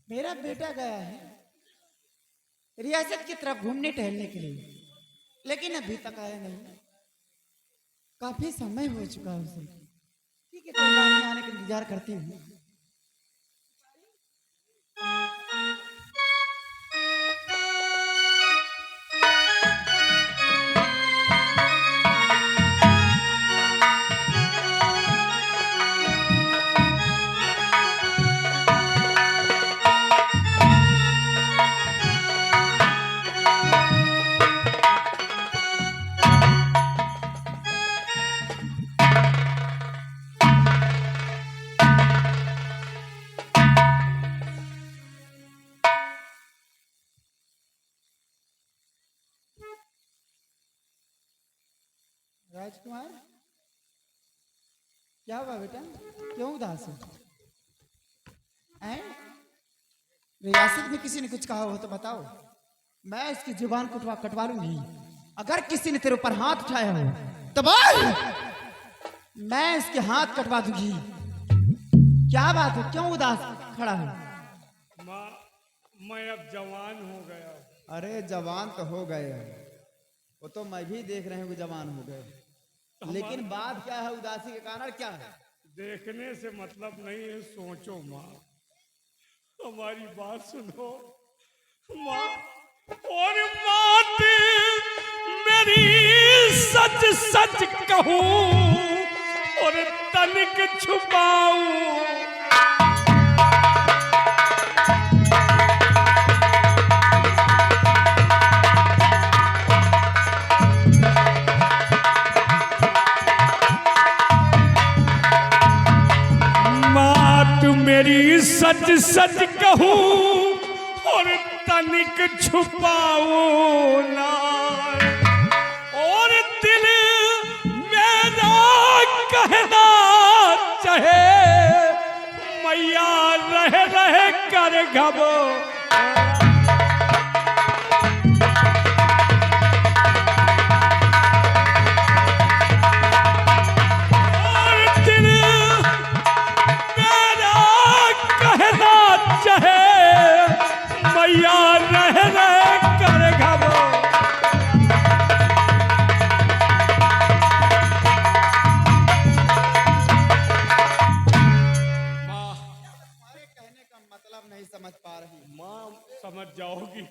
मेरा बेटा गया है रियासत की तरफ घूमने टहलने के लिए, लेकिन अभी तक आया नहीं। काफी समय हो चुका है उसे। ठीक है, कोई बात नहीं, आने का इंतजार करती हूँ। राजकुमार, क्या हुआ बेटा? क्यों उदास है? रियासत में किसी ने कुछ कहा हो तो बताओ, मैं इसकी जुबान कटवा लूंगी। अगर किसी ने तेरे ऊपर हाथ उठाया हो तो बोल, मैं इसके हाथ कटवा दूंगी। क्या बात है, क्यों उदास खड़ा है? माँ, मैं अब जवान हो गया। अरे जवान तो हो गए, वो तो मैं भी देख रहे हूँ कि जवान हो गए, लेकिन बात क्या है? उदासी के कारण क्या है? देखने से मतलब नहीं है, सोचो माँ, हमारी बात सुनो माँ। और बात मेरी सच सच कहूँ और तनिक छुपाऊं, मेरी सच सच कहूँ और तनिक छुपाऊं ना, और दिल मेरा कहना चाहे मैया रह रह कर घबो। समझ पा रही माँ, समझ जाओगी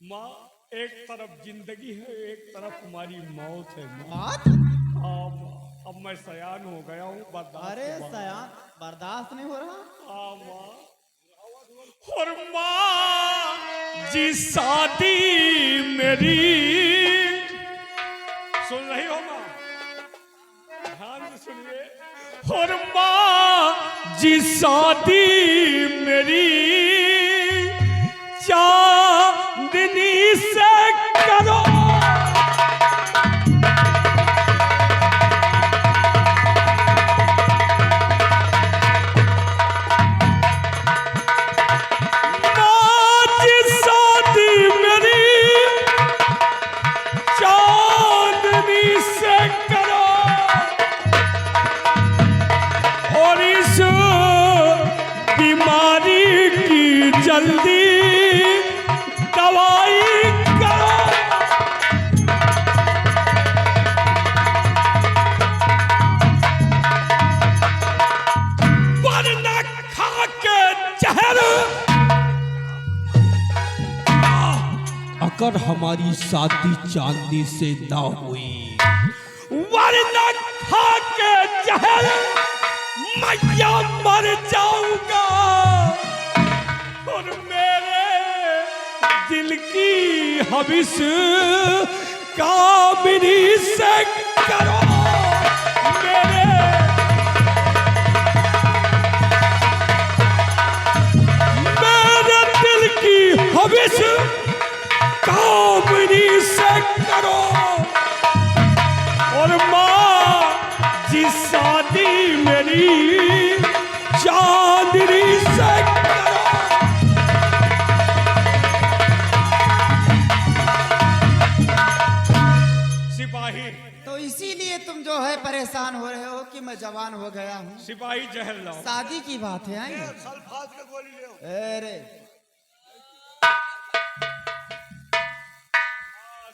माँ। एक तरफ जिंदगी है, एक तरफ हमारी मौत है माँ। अब मैं सयान हो गया हूँ, बर्दाश्त। अरे सयान बर्दाश्त नहीं हो रहा? हाँ माँ। और माँ जी शादी मेरी, सुन रही हो माँ? ध्यान से सुनिए। और माँ जी शादी मेरी चांदनी से करो, जल्दी दवाई करो। वरना खा के जहर। अगर हमारी शादी चांदनी से ना हुई, वरना खा के जहर मैं मर जाऊंगा, और मेरे दिल की हविस कामिनी से करो। मेरे दिल की हविस कामिनी से करो, और माँ जी शादी मेरी चांदनी से करो। तो इसीलिए तुम जो है परेशान हो रहे हो। मैं जवान हो गया हूँ। सिपाही जहर लाओ। शादी की बात है आई। सल्फात का गोली ले आओ। अरे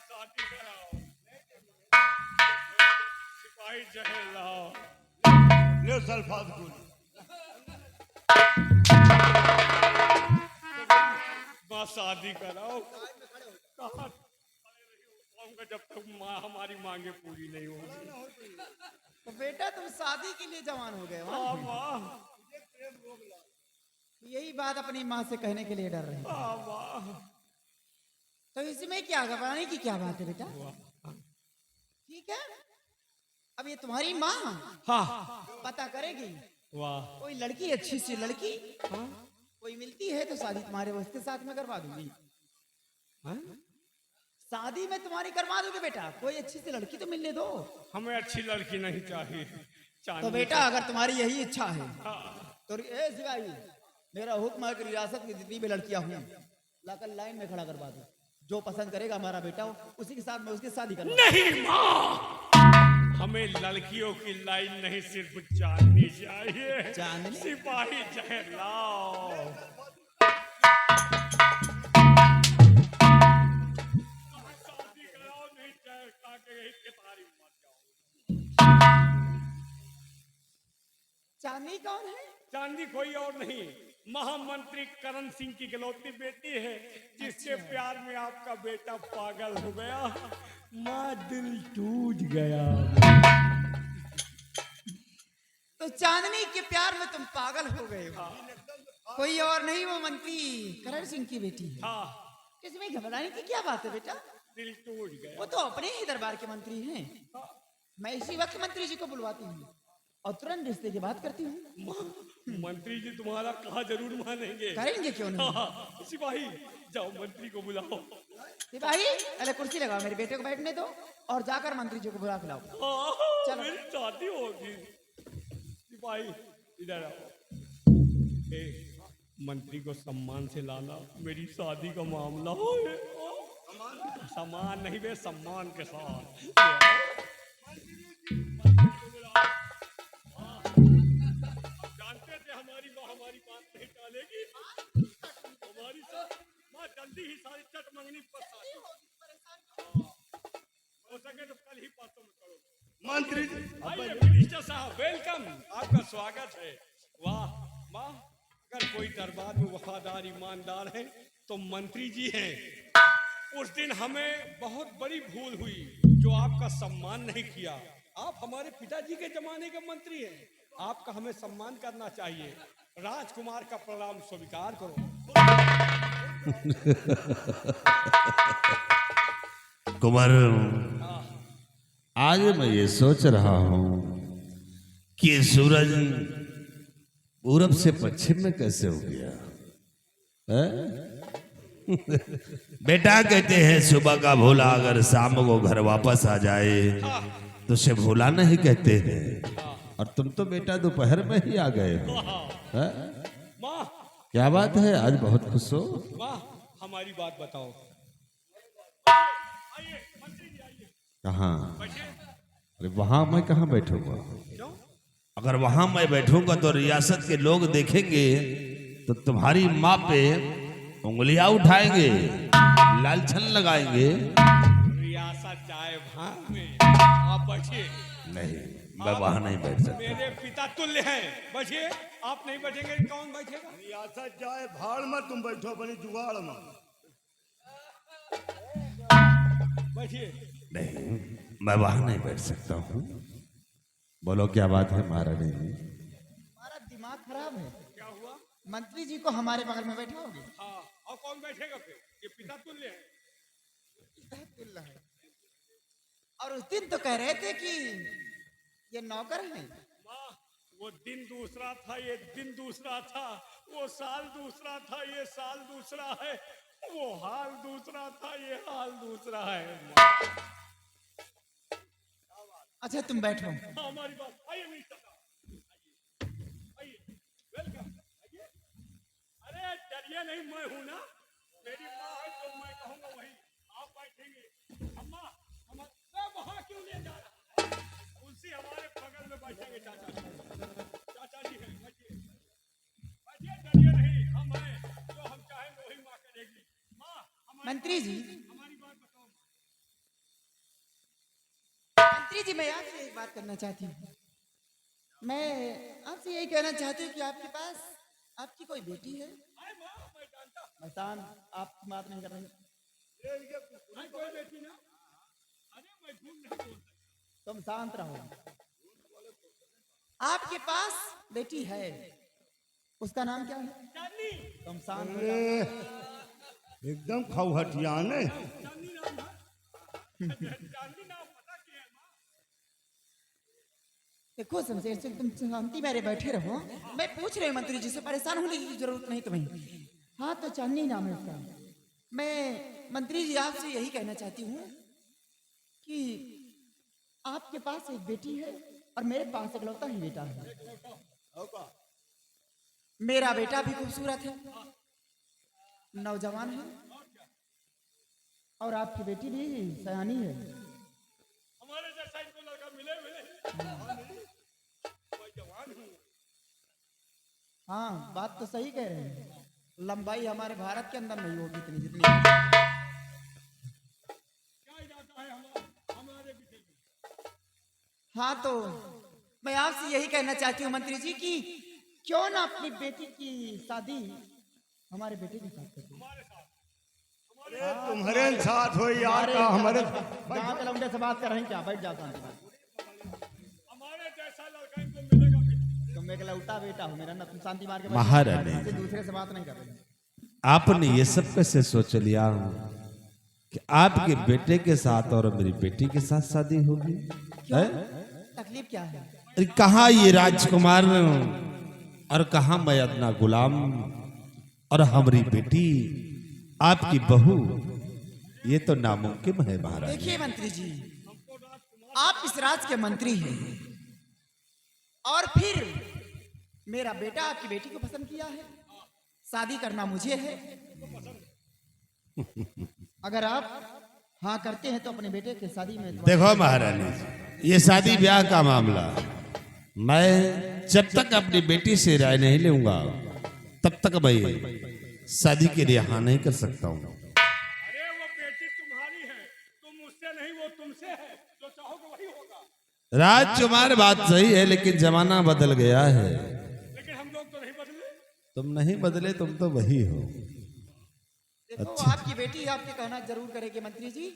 शादी कराओ। सिपाही जहर लाओ। ले सल्फात गोली। माँ शादी कराओ। कहाँ कहूँगा जब तक माँ हमारी मांगे पूरी नहीं होगी। तो बेटा तुम शादी के लिए जवान हो गए हो। हाँ माँ। यही बात अपनी माँ से कहने के लिए डर रहे हैं। हाँ माँ। तो इसमें क्या घबराने की क्या बात है बेटा? ठीक है, अब ये तुम्हारी माँ हाँ। पता करेगी। वाह। कोई लड़की अच्छी सी लड़की कोई मिलती है तो शादी तुम्हारे उसके साथ में करवा दूंगी। शादी में तुम्हारी करवा दूंगी बेटा। कोई अच्छी सी लड़की तो मिलने दो। हमें अच्छी लड़की नहीं चाहिए। तो बेटा अगर तुम्हारी यही इच्छा है हाँ। तो ए सिपाही, मेरा हुक्म है कि रियासत की जितनी भी लड़कियां हुई लाकर लाइन में खड़ा करवा दो। जो पसंद करेगा हमारा बेटा उसी के साथ में उसकी शादी करवा। नहीं माँ, हमें लड़कियों की लाइन नहीं सिर्फ चांदनी चाहिए। चांदनी? सिपाही जहर लाओ। शादी कराओ नहीं चाहे ताकि इसके तारीफ मत जाओ। चांदनी कौन है? चांदी कोई और नहीं, महामंत्री करण सिंह की इकलौती बेटी है जिसके प्यार में आपका बेटा पागल हो गया। माँ दिल टूट गया। तो चांदनी के प्यार में तुम पागल हो गए हो। कोई और नहीं, वो मंत्री करण सिंह की बेटी है। हाँ। इसमें घबराने की क्या बात है बेटा? दिल टूट गया। वो तो अपने ही दरबार के मंत्री हैं। मैं इसी वक्त मंत्री जी को बुलवाती हूँ और तुरंत रिश्ते की बात करती हूँ। मंत्री जी तुम्हारा कहा जरूर मानेंगे। करेंगे क्यों नहीं? हाँ, सिपाही जाओ मंत्री को बुलाओ। सिपाही अरे कुर्सी लगाओ, मेरे बेटे को बैठने दो और जाकर मंत्री जी को बुला के लाओ। हाँ, चलो। मेरी शादी होगी। सिपाही इधर आओ। ए, मंत्री को सम्मान से लाना, मेरी शादी का मामला हो। सम्मान नहीं बे, सम्मान के साथ ले आओ। जानते थे हमारी माँ हमारी बात नहीं टालेगी। हमारी माँ जल्दी ही सारी चट मंगनी पर शादी हो सके तो कल ही पासों में करो। मंत्री आइए मिनिस्टर साहब, वेलकम, आपका स्वागत है। वाह माँ, अगर कोई दरबार में वफादार ईमानदार है तो मंत्री जी हैं। उस दिन हमें बहुत बड़ी भूल हुई जो आपका सम्मान नहीं किया। आप हमारे पिताजी के जमाने के मंत्री हैं, आपका हमें सम्मान करना चाहिए। राजकुमार का प्रणाम स्वीकार करो। कुमार, आज मैं ये सोच रहा हूँ कि सूरज पूरब से पश्चिम में कैसे हो गया है? बेटा कहते हैं सुबह का भोला अगर शाम को घर वापस आ जाए तो उसे भोला नहीं कहते हैं। और तुम तो बेटा दोपहर में ही आ गए हो है? माँ, क्या बात है, आज बहुत खुश हो? माँ हमारी बात बताओ। आइए मंत्री जी आइए। कहाँ? बैठिए। अरे वहां मैं कहाँ बैठूंगा? क्यों? अगर वहां मैं बैठूंगा तो रियासत के लोग देखेंगे तो तुम्हारी माँ पे उंगलियां उठाएंगे, लालछन लगाएंगे। रियासत जाए भाग में, आप बैठिए। नहीं, मैं वहां नहीं बैठ सकता। मेरे पिता तुल्य हैं, बैठिए। आप नहीं बैठेंगे कौन बैठेगा? रियासत जाए भाड़ में, तुम बैठो बनी जुगाड़ में। बैठिए। नहीं, मैं वहां नहीं बैठ सकता हूँ। बोलो क्या बात है महारानी जी? हमारा दिमाग खराब है। क्या हुआ? मंत्री जी को हमारे बगल में बैठाओगे? हाँ, और कौन बैठेगा फिर? ये पिता तुल्य है। और उस दिन तो कह रहे थे कि ये नौकर है। माँ, वो दिन दूसरा था, ये दिन दूसरा था। वो साल दूसरा था, ये साल दूसरा है। वो हाल दूसरा था, ये हाल दूसरा है। माँ, अच्छा तुम बैठो। हमारी बात। आइए मिस्टर साहब, आइए, वेलकम, आइए। अरे डरिए नहीं, मैं हूं ना। मेरी माँ है तो मैं कहूंगा वही। आप बैठेंगे। अम्मा, हम वहां क्यों ले जा रहा है? तुलसी हमारे बगल में बैठेंगे चाचा जी। चाचा जी हैं, बैठिए बैठिए, डरिए नहीं, हम हैं, जो हम चाहेंगे वही माँ करेगी। माँ मंत्री जी, हमारी बात बताओ। मंत्री जी, मैं आपसे एक बात करना चाहती हूँ। मैं आपसे यही कहना चाहती हूँ कि आपके पास आपकी कोई बेटी है? अरे माँ मैं जानता हूँ, मसान, आप बात नहीं कर रहे। नहीं कोई बेटी ना, अरे मैं झूठ नहीं बोलता। तुम शांत रहो। आपके पास बेटी है, उसका नाम क्या है? चांदनी, तुम शांत हो जाओ। एकदम खौहटियान है। चांदनी नाम है, चांदनी नाम पता क्या है माँ? देखो शमशेर सिंह, तुम शांति मेरे बैठे रहो। मैं पूछ रही हूँ मंत्री जी से, परेशान होने की जरूरत नहीं तुम्हें। हाँ तो चांदनी नाम है उसका। मैं मंत्री जी आपसे यही कहना चाहती हूँ कि आपके पास एक बेटी है और मेरे पास इकलौता ही बेटा है। मेरा बेटा भी खूबसूरत है, नौजवान है, और आपकी बेटी भी सयानी है। हमारे जैसा इनको लड़का मिले मिले, मैं जवान हूँ। हाँ बात तो सही कह रहे हैं। लंबाई हमारे भारत के अंदर नहीं होगी इतनी जितनी। क्या इरादा है हमारे विषय में? हाँ तो मैं आपसे यही कहना चाहती हूँ मंत्री जी कि क्यों ना अपनी बेटी की शादी हमारे बेटे के साथ करें। अरे तुम्हारे साथ हो यार का हमारे गाँव के लौंडे से बात कर रहे हैं क्या? बैठ जाओ शांति से। हमारे जैसा लड़का इनको मिलेगा भी नहीं। तुम एक लौटा बेटा हो मेरा ना, तुम शांति मार के महारानी। बैठ जाओ। दूसरे से बात नहीं कर रहे। आपने ये सब कैसे सोच लिया कि आपके बेटे के साथ और मेरी बेटी के साथ शादी होगी? क्यों? है? तकलीफ क्या है? अरे कहाँ ये राजकुमार और कहाँ मैं अपना गुलाम और हमारी बेटी आपकी बहू, ये तो नामुमकिन है महाराज। देखिए मंत्री जी, आप इस राज के मंत्री हैं और फिर मेरा बेटा आपकी बेटी को पसंद किया है, शादी करना मुझे है। अगर आप हाँ करते हैं तो अपने बेटे की शादी में देखो महारानी, ये शादी ब्याह का मामला, मैं जब तक अपनी बेटी से राय नहीं लूंगा तब तक मैं शादी के लिए हाँ नहीं कर सकता हूँ। अरे वो बेटी तुम्हारी है, तुम उससे नहीं, वो तुमसे है, जो चाहोगे वही होगा। राजकुमार बात सही है, लेकिन जमाना बदल गया है। लेकिन हम लोग तो नहीं बदले। तुम नहीं बदले, तुम तो वही हो। देखो आपकी बेटी आपके कहना जरूर करेगी मंत्री जी।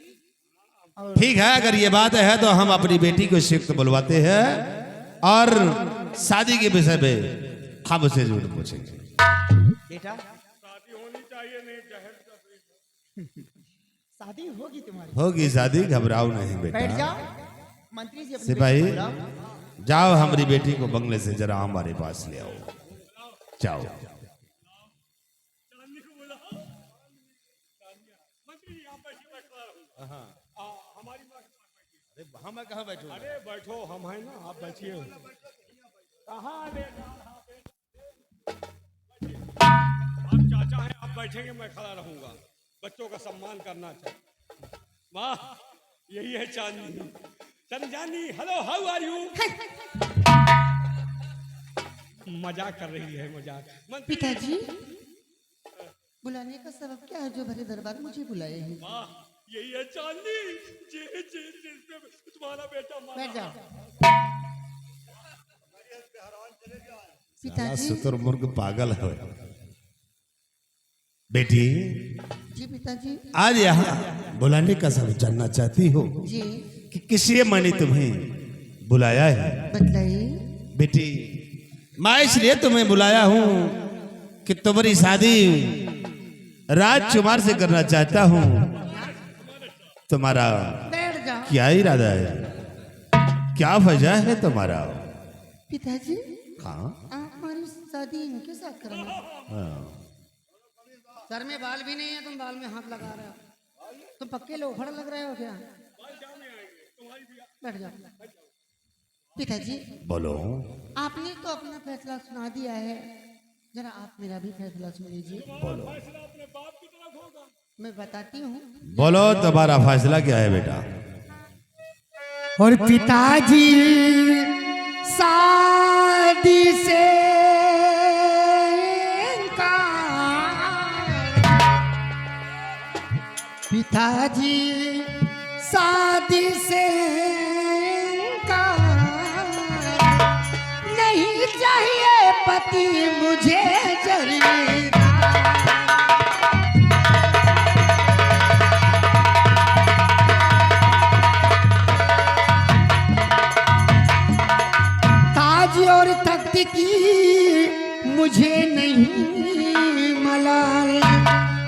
और ठीक है, अगर ये बात है तो हम अपनी बेटी को शिफ्ट बुलवाते हैं और शादी के विषय में हम उसे जरूर पूछेंगे। बेटा शादी होनी चाहिए, नहीं जहर का पेट। शादी होगी तुम्हारी। होगी शादी, घबराओ नहीं बैठ बेटा। जाओ। मंत्री जी अपनी सिपाही, बेटी को बुलाओ। जाओ हमारी बेटी को बंगले से जरा हमारे पास ले आओ। जाओ। चांदनी को बोला मंत्री जी, आप बैठिए, मैं खड़ा रहूंगा। हमारी माँ के पास बैठिए। अरे वहां मैं कहाँ बैठूं? अरे बैठो, हम हैं ना, आप बैठिए। कहाँ ले जा रहा है? बैठिए। आप चाचा हैं, आप बैठेंगे, मैं खड़ा रहूंगा। बच्चों का सम्मान करना चाहिए। वाह, यही है चांदनी। चांदनी, हेलो, हाउ आर यू? मजाक कर रही है, मजाक। मंत्री पिताजी, बुलाने का सबब क्या है जो भरे दरबार मुझे बुलाए हैं? वाह, यही है चांदनी। जी जी जी, तुम्हारा बेटा मारा। बैठ जाओ। पिताजी, शुतुरमुर्ग पागल है। बेटी, जी पिताजी, आज यहाँ बुलाने का सब जानना चाहती हो जी कि किसी मैंने तुम्हें बुलाया है? बतलाइए। बेटी, मैं इसलिए तुम्हें बुलाया हूँ कि तुम्हारी शादी राजकुमार से करना चाहता हूँ। तुम्हारा बैठ जाओ। क्या इरादा है? क्या वजह है तुम्हारा? पिताजी, हाँ, आप हमारी शादी इनके साथ करेंगे? सर में बाल भी नहीं है, तुम बाल में हाथ लगा रहे हो। तुम पक्के लोफड़ लग रहे हो क्या? बैठ जाओ। पिताजी, बोलो। आपने तो अपना फैसला सुना दिया है, जरा आप मेरा भी फैसला सुन लीजिए। बोलो अपने बाप की तरफ होगा। मैं बताती हूँ। बोलो, तुम्हारा फैसला क्या है बेटा? और पिताजी शादी से इनकार। पिताजी शादी से इनकार। नहीं चाहिए पति मुझे जरीदार। और तख्त की मुझे नहीं मलाल।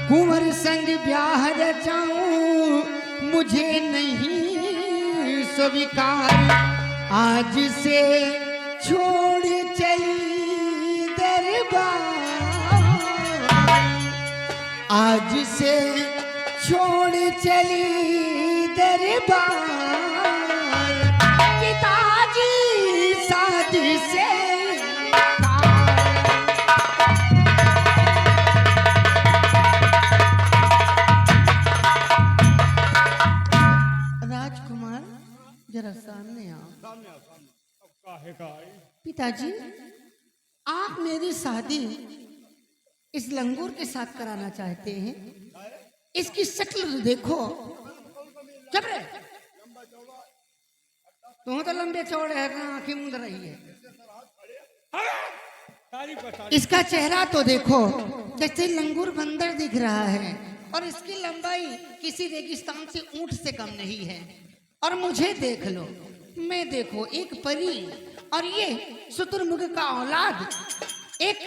कुंवर संग ब्याह रचाऊं मुझे नहीं स्वीकार। आज से छोड़ चली दरबार। आज से छोड़ चली दरबार। पिताजी शादी से राजकुमार जरा सामने आओ। सामने अब काहे का आई? पिताजी आप मेरी शादी इस लंगूर के साथ कराना चाहते हैं। इसकी शक्ल तो देखो। चुप रहे। तुम तो लंबे चौड़े है, आंखें मूंद रही है। तारीफ कर, तारीफ। इसका चेहरा तो देखो जैसे लंगूर बंदर दिख रहा है, और इसकी लंबाई किसी रेगिस्तान से ऊंट से कम नहीं है। और मुझे देख लो, मैं देखो एक परी, और ये शुतुरमुर्ग का औलाद। एक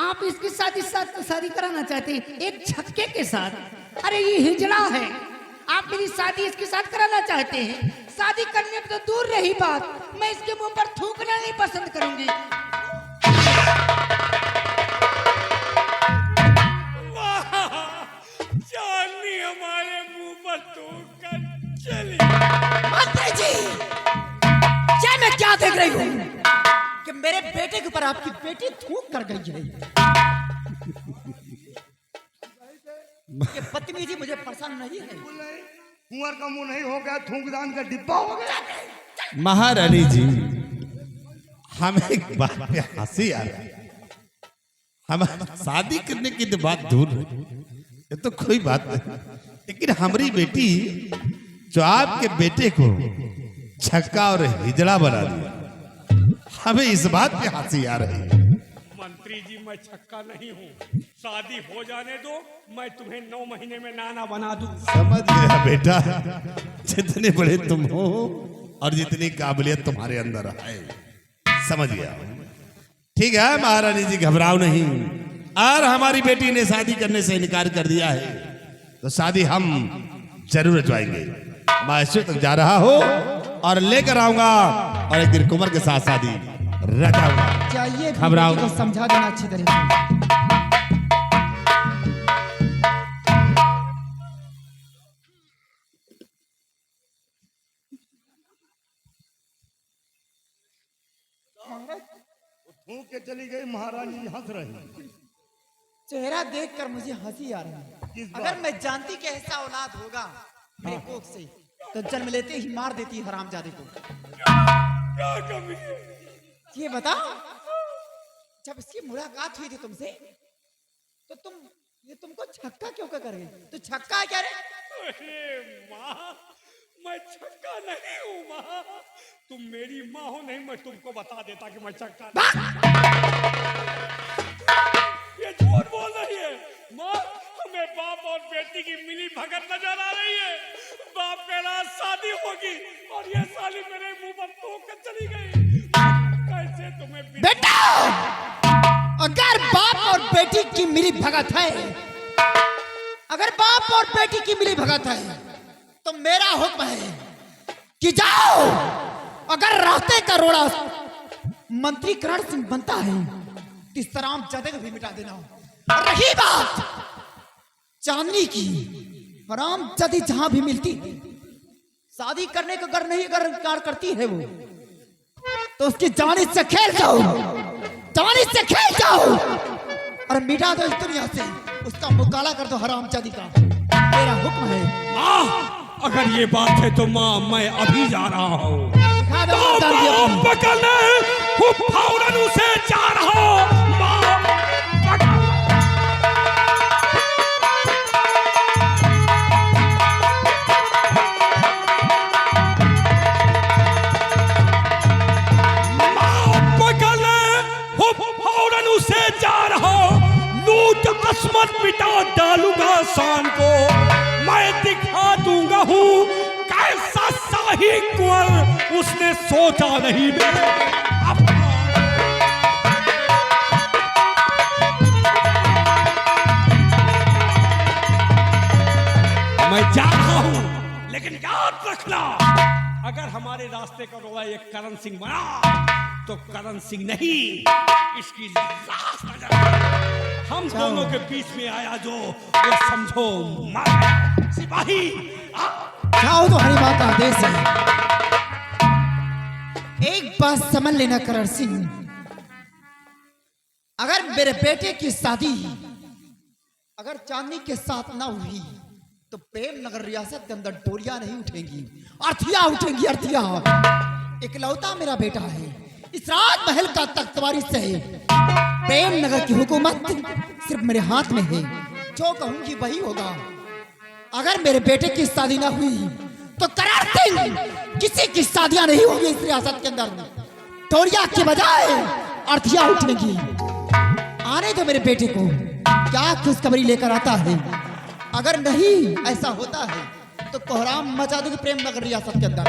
आप इसके साथ शादी कराना चाहते हैं एक छक्के के साथ। अरे ये हिजड़ा है, आप मेरी शादी इसके साथ कराना चाहते हैं। शादी करने पर तो दूर रही बात, मैं इसके मुंह पर थूकना नहीं पसंद करूंगी। चांदनी हमारे मुंह पर थूक कर चली। मंत्री जी, क्या मैं क्या देख रही हूँ कि मेरे बेटे के ऊपर आपकी बेटी थूक कर गई है। ये बदतमीजी मुझे पसंद नहीं है। कुंवर का मुंह नहीं हो गया, थूकदान का डिब्बा हो गया। महारानी जी, हमें एक बात पे हंसी आ रहा है। हम शादी करने की तो बात दूर है, ये तो कोई बात नहीं, लेकिन हमारी बेटी जो आपके बेटे को छक्का और हिजड़ा बना दिया, हमें इस बात पे हंसी आ रही है। मंत्री जी मैं छक्का नहीं हूँ, शादी हो जाने दो, मैं तुम्हें 9 महीने में नाना बना दूं। समझ गया बेटा, जितने बड़े तुम हो और जितनी काबिलियत तुम्हारे अंदर है, समझ गया। ठीक है महारानी जी, घबराओ नहीं। और हमारी बेटी ने शादी करने से इनकार कर दिया है, तो शादी हम जरूर रचवाएंगे। मैं इस तक जा रहा हूँ और लेकर आऊंगा, और एक दिन कुंवर के साथ शादी रचाऊंगा। चाहिए घबराओ को समझा देना अच्छी तरह से। थूक के चली गई, महारानी जी हंस रही। चेहरा देखकर मुझे हंसी आ रही है। किस बात? अगर मैं जानती कि ऐसा औलाद होगा मेरे कोख से, तो जन्म लेते ही मार देती हरामजादे को। क्या कमी है? ये बताओ, जब इसकी मुलाकात हुई थी तुमसे, तो तुमको छक्का क्यों कर गई? तो छक्का है क्या रे? अरे माँ, मैं छक्का नहीं हूँ माँ। तुम मेरी माँ हो नहीं, मैं तुमको बता देता कि मैं छक्का नहीं। ये झूठ बोल रही है माँ। हमें बाप और बेटी की मिली भगत नजर आ रही है। बाप कह रहा शादी होगी, और ये साली मेरे मुंह पर थूक कर चली गई। कैसे तुम्हें बेटा, अगर बाप और बेटी की मिली भगत है, अगर बाप और बेटी की मिली भगत है, तो मेरा हुक्म है कि जाओ, अगर रास्ते का रोड़ा मंत्री करण सिंह बनता है, तो इस तरह जदे को भी मिटा देना। रही बात चांदनी की, हराम जदी जहां भी मिलती शादी करने का अगर नहीं अगर इनकार करती है वो, तो उसकी जवानी से खेल जाओ, जवानी से खेल जाओ, और मिटा दो इस दुनिया से, उसका मुकाला कर दो हरामजादी का। मेरा हुक्म है। माँ, अगर ये बात है तो माँ मैं अभी जा रहा हूँ। दिखा दो हरामजादी अपनी। पकड़ने फौरन उसे जा रहा माँ पकड़। फौरन उसे जा रहा लूट किस्मत मिटा डालूंगा शान को मैं दिखा दूंगा हूँ कैसा शाही कुंवर उसने सोचा नहीं मैं जा रहा हूँ लेकिन याद रखना अगर हमारे रास्ते का रोड़ा एक करण सिंह बना तो करण सिंह नहीं इसकी लाश नजर हम दोनों के बीच में आया जो वो समझो मर गया। सिपाही जाओ तो हरी बात का आदेश है। एक बात समझ लेना करण सिंह, अगर मेरे बेटे की शादी अगर चांदनी के साथ ना हुई तो प्रेम नगर रियासत के अंदर डोलियां नहीं उठेंगी, अर्थियां उठेंगी, अर्थियां। इकलौता मेरा बेटा है, इस राजमहल का तख्तवारिस है। प्रेम नगर की हुकूमत सिर्फ मेरे हाथ में है, जो कहूंगी वही होगा। अगर मेरे बेटे की शादी ना हुई तो करण सिंह किसी की शादियां नहीं होगी इस रियासत के अंदर। डोलियां के बजाय अर्थियां उठेंगी। आने दो मेरे बेटे को, क्या खुशखबरी लेकर आता है। अगर नहीं ऐसा होता है तो कोहराम मचा दूंगी प्रेम नगर रियासत के अंदर।